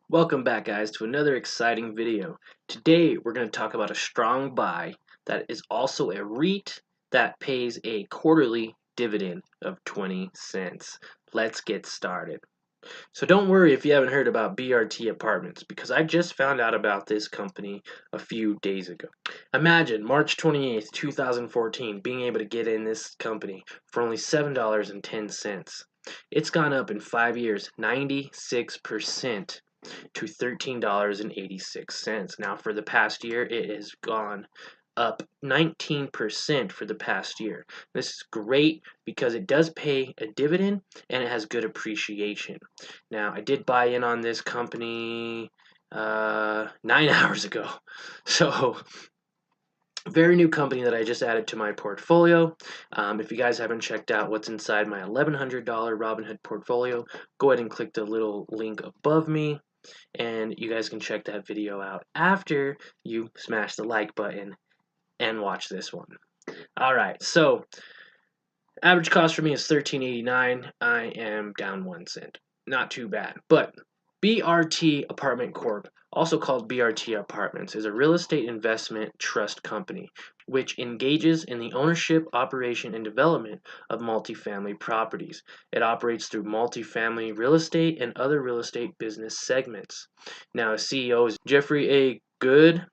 Welcome back, guys, to another exciting video. Today we're going to talk about a strong buy that is also a REIT that pays a quarterly dividend of 20 cents. Let's get started. So don't worry if you haven't heard about BRT Apartments, because I just found out about this company a few days ago. Imagine March 28th, 2014, being able to get in this company for only $7.10. It's gone up in 5 years 96% to $13.86. Now, for the past year, it has gone up 19% for the past year. This is great because it does pay a dividend and it has good appreciation. Now, I did buy in on this company 9 hours ago. So, very new company that I just added to my portfolio. If you guys haven't checked out what's inside my $1,100 Robinhood portfolio, go ahead and click the little link above me, and you guys can check that video out after you smash the like button and watch this one. Alright, so average cost for me is $13.89. I am down 1 cent. Not too bad. But BRT Apartment Corp, also called BRT Apartments, is a real estate investment trust company which engages in the ownership, operation, and development of multifamily properties. It operates through multifamily real estate and other real estate business segments. Now, CEO is Jeffrey A. Good,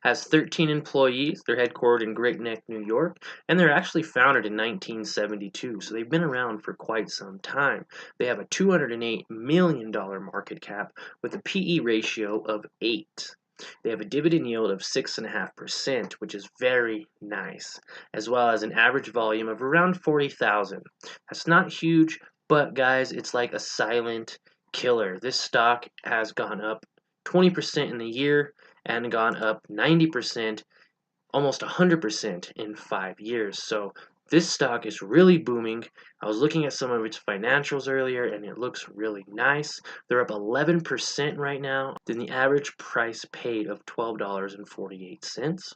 has 13 employees. They're headquartered in Great Neck, New York, and they're actually founded in 1972, so they've been around for quite some time. They have a $208 million market cap with a PE ratio of 8. They have a dividend yield of 6.5%, which is very nice, as well as an average volume of around 40,000. That's not huge, but guys, it's like a silent killer. This stock has gone up 20% in the year and gone up 90%, almost 100% in 5 years. So this stock is really booming. I was looking at some of its financials earlier and it looks really nice. They're up 11% right now, than the average price paid of $12.48.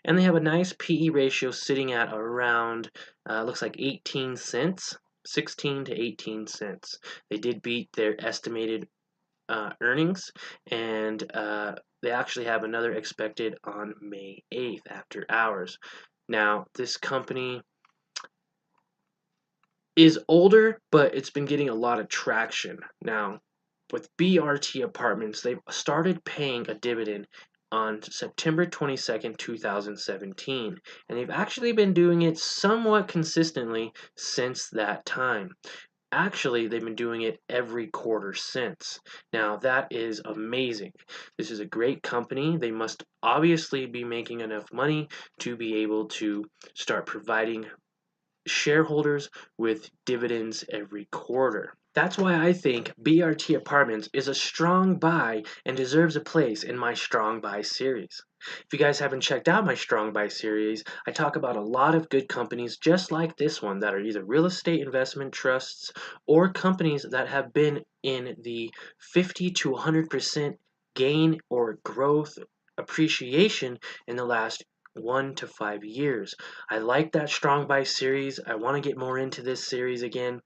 And they have a nice PE ratio sitting at around, looks like 18 cents. 16 to 18 cents. They did beat their estimated earnings, and they actually have another expected on May 8th after hours. Now, this company is older, but it's been getting a lot of traction. Now, with BRT Apartments, they've started paying a dividend on September 22nd, 2017, and they've actually been doing it somewhat consistently since that time. Actually, they've been doing it every quarter since. Now, that is amazing. This is a great company. They must obviously be making enough money to be able to start providing shareholders with dividends every quarter. That's why I think BRT Apartments is a strong buy and deserves a place in my strong buy series. If you guys haven't checked out my strong buy series, I talk about a lot of good companies just like this one that are either real estate investment trusts or companies that have been in the 50 to 100% gain or growth appreciation in the last 1 to 5 years. I like that strong buy series. I want to get more into this series again.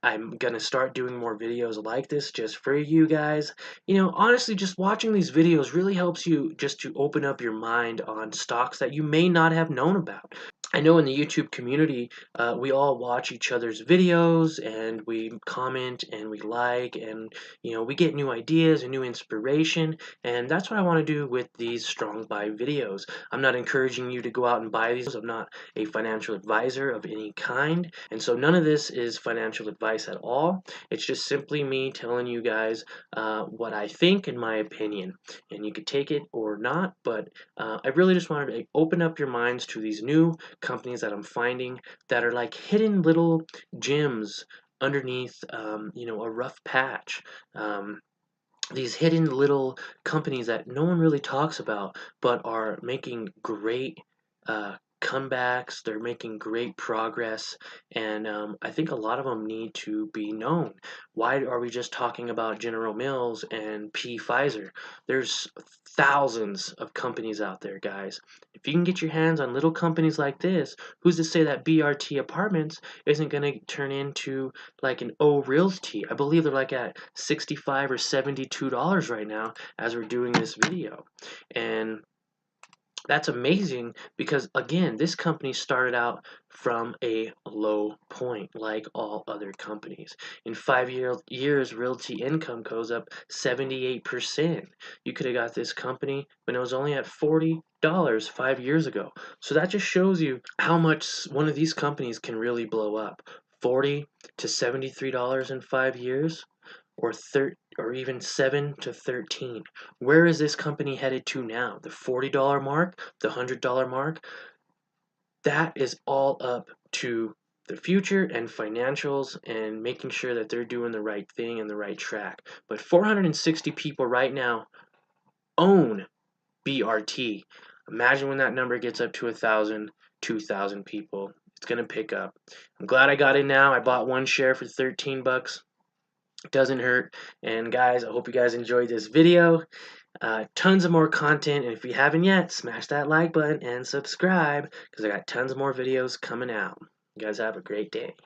I'm gonna start doing more videos like this just for you guys. Honestly, just watching these videos really helps you just to open up your mind on stocks that you may not have known about. I know in the YouTube community, we all watch each other's videos and we comment and we like, and we get new ideas and new inspiration, and that's what I want to do with these strong buy videos. I'm not encouraging you to go out and buy these. I'm not a financial advisor of any kind, and so none of this is financial advice at all. It's just simply me telling you guys what I think in my opinion, and you could take it or not, but I really just wanted to open up your minds to these new companies that I'm finding that are like hidden little gems underneath, a rough patch. These hidden little companies that no one really talks about, but are making great comebacks. They're making great progress, and I think a lot of them need to be known. Why are we just talking about General Mills and Pfizer? There's thousands of companies out there, guys. If you can get your hands on little companies like this, who's to say that BRT Apartments isn't going to turn into like an O Realty? I believe they're like at $65 or $72 right now as we're doing this video. And that's amazing because, again, this company started out from a low point like all other companies. In 5 years, realty income goes up 78%. You could have got this company when it was only at $40 5 years ago. So that just shows you how much one of these companies can really blow up. $40 to $73 in 5 years, or even 7 to 13. Where is this company headed to now? The $40 mark, the $100 mark? That is all up to the future and financials and making sure that they're doing the right thing and the right track. But 460 people right now own BRT. Imagine when that number gets up to 1,000, 2,000 people. It's going to pick up. I'm glad I got in now. I bought one share for 13 bucks. Doesn't hurt. And guys, I hope you guys enjoyed this video. Tons of more content, and if you haven't yet, smash that like button and subscribe because I got tons of more videos coming out. You guys have a great day.